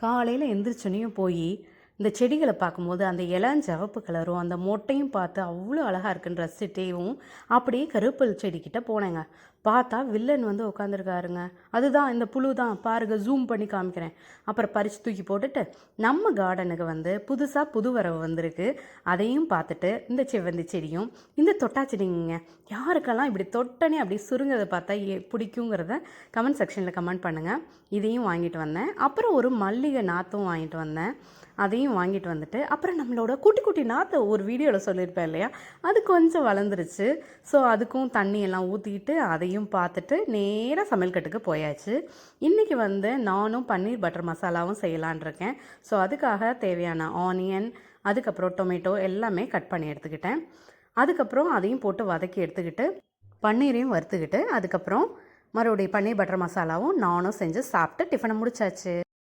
காலையில் எந்திரிச்சோனையும் போய் இந்த செடிகளை பார்க்கும்போது அந்த இளஞ்சிவப்பு கலரும் அந்த மொட்டையும் பார்த்து அவ்வளோ அழகாக இருக்குன்னு ரசிச்சிட்டேவும் அப்படியே கருவேப்பிலை செடிக்கிட்ட போனேங்க. பார்த்தா வில்லன் வந்து உட்காந்துருக்காருங்க. அதுதான் இந்த புழு தான் பாருங்க, ஜூம் பண்ணி காமிக்கிறேன். அப்புறம் பறித்து தூக்கி போட்டுட்டு நம்ம கார்டனுக்கு வந்து புதுசாக புது வரவு வந்திருக்கு. அதையும் பார்த்துட்டு இந்த செவ்வந்தி செடியும் இந்த தொட்டா செடிங்க, யாருக்கெல்லாம் இப்படி தொட்டனே அப்படி சுருங்கதை பார்த்தா பிடிக்குங்கிறத கமெண்ட் செக்ஷனில் கமெண்ட் பண்ணுங்கள். இதையும் வாங்கிட்டு வந்தேன். அப்புறம் ஒரு மல்லிகை நாற்றும் வாங்கிட்டு வந்தேன். அதையும் வாங்கிட்டு வந்துட்டு அப்புறம் நம்மளோட குட்டி குட்டி நாற்றை ஒரு வீடியோவில் சொல்லியிருப்பேன் இல்லையா, அது கொஞ்சம் வளர்ந்துருச்சு. ஸோ அதுக்கும் தண்ணியெல்லாம் ஊற்றிக்கிட்டு அதையும் பார்த்துட்டு நேராக சமையல் கட்டுக்கு போயாச்சு. இன்றைக்கி வந்து நானும் பன்னீர் பட்டர் மசாலாவும் செய்யலான் இருக்கேன். ஸோ அதுக்காக தேவையான ஆனியன், அதுக்கப்புறம் டொமேட்டோ எல்லாமே கட் பண்ணி எடுத்துக்கிட்டேன். அதுக்கப்புறம் அதையும் போட்டு வதக்கி எடுத்துக்கிட்டு பன்னீரையும் வறுத்துக்கிட்டு அதுக்கப்புறம் மறுபடியும் பன்னீர் பட்டர் மசாலாவும் நானும் செஞ்சு சாப்பிட்டு டிஃபனை முடிச்சாச்சு.